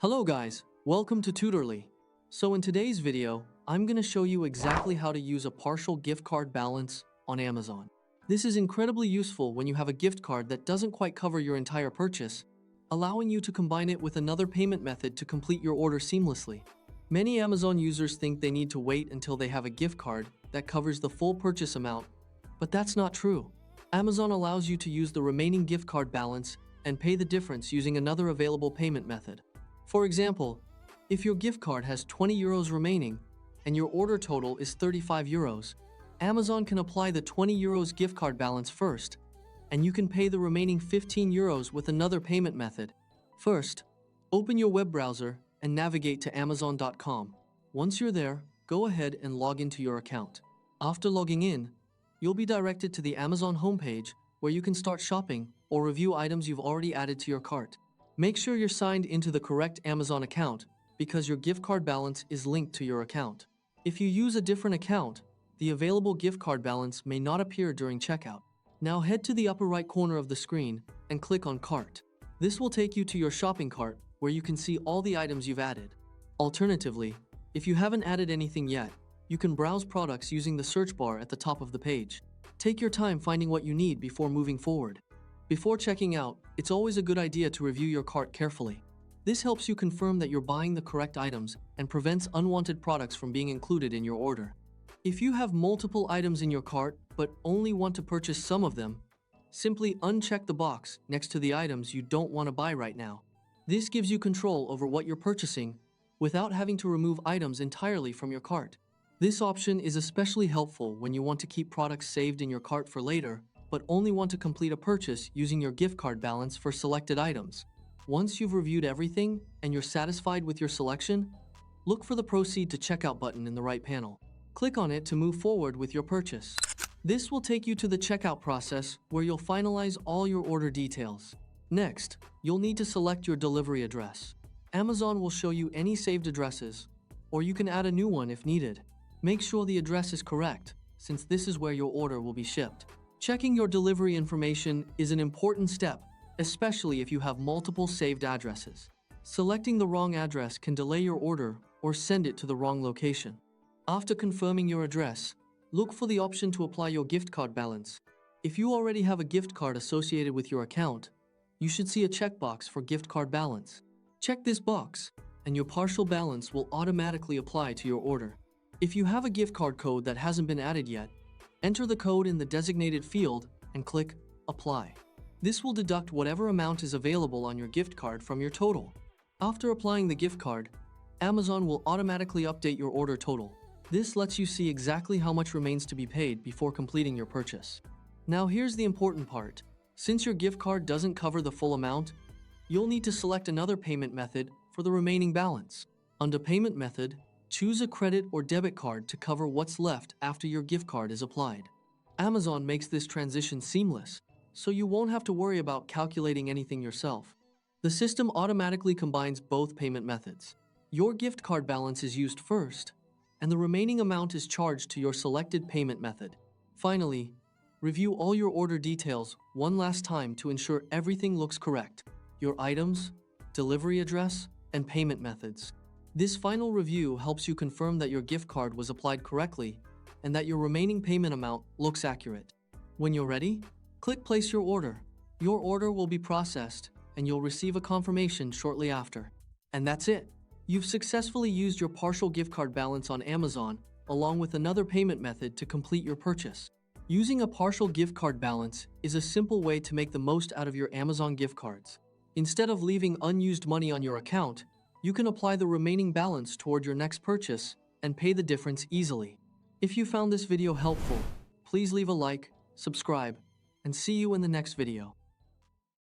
Hello guys, welcome to Tutorly. So in today's video, I'm going to show you exactly how to use a partial gift card balance on Amazon. This is incredibly useful when you have a gift card that doesn't quite cover your entire purchase, allowing you to combine it with another payment method to complete your order seamlessly. Many Amazon users think they need to wait until they have a gift card that covers the full purchase amount, but that's not true. Amazon allows you to use the remaining gift card balance and pay the difference using another available payment method. For example, if your gift card has 20 euros remaining and your order total is 35 euros, Amazon can apply the 20 euros gift card balance first, and you can pay the remaining 15 euros with another payment method. First, open your web browser and navigate to Amazon.com. Once you're there, go ahead and log into your account. After logging in, you'll be directed to the Amazon homepage where you can start shopping or review items you've already added to your cart. Make sure you're signed into the correct Amazon account because your gift card balance is linked to your account. If you use a different account, the available gift card balance may not appear during checkout. Now head to the upper right corner of the screen and click on Cart. This will take you to your shopping cart where you can see all the items you've added. Alternatively, if you haven't added anything yet, you can browse products using the search bar at the top of the page. Take your time finding what you need before moving forward. Before checking out, it's always a good idea to review your cart carefully. This helps you confirm that you're buying the correct items and prevents unwanted products from being included in your order. If you have multiple items in your cart but only want to purchase some of them, simply uncheck the box next to the items you don't want to buy right now. This gives you control over what you're purchasing without having to remove items entirely from your cart. This option is especially helpful when you want to keep products saved in your cart for later, but only want to complete a purchase using your gift card balance for selected items. Once you've reviewed everything and you're satisfied with your selection, look for the Proceed to Checkout button in the right panel. Click on it to move forward with your purchase. This will take you to the checkout process where you'll finalize all your order details. Next, you'll need to select your delivery address. Amazon will show you any saved addresses, or you can add a new one if needed. Make sure the address is correct, since this is where your order will be shipped. Checking your delivery information is an important step, especially if you have multiple saved addresses. Selecting the wrong address can delay your order or send it to the wrong location. After confirming your address, look for the option to apply your gift card balance. If you already have a gift card associated with your account, you should see a checkbox for gift card balance. Check this box, and your partial balance will automatically apply to your order. If you have a gift card code that hasn't been added yet, enter the code in the designated field and click Apply. This will deduct whatever amount is available on your gift card from your total. After applying the gift card, Amazon will automatically update your order total. This lets you see exactly how much remains to be paid before completing your purchase. Now here's the important part. Since your gift card doesn't cover the full amount, you'll need to select another payment method for the remaining balance. Under Payment Method, choose a credit or debit card to cover what's left after your gift card is applied. Amazon makes this transition seamless, so you won't have to worry about calculating anything yourself. The system automatically combines both payment methods. Your gift card balance is used first, and the remaining amount is charged to your selected payment method. Finally, review all your order details one last time to ensure everything looks correct: your items, delivery address, and payment methods. This final review helps you confirm that your gift card was applied correctly and that your remaining payment amount looks accurate. When you're ready, click Place Your Order. Your order will be processed and you'll receive a confirmation shortly after. And that's it. You've successfully used your partial gift card balance on Amazon along with another payment method to complete your purchase. Using a partial gift card balance is a simple way to make the most out of your Amazon gift cards. Instead of leaving unused money on your account, you can apply the remaining balance toward your next purchase and pay the difference easily. If you found this video helpful, please leave a like, subscribe, and see you in the next video.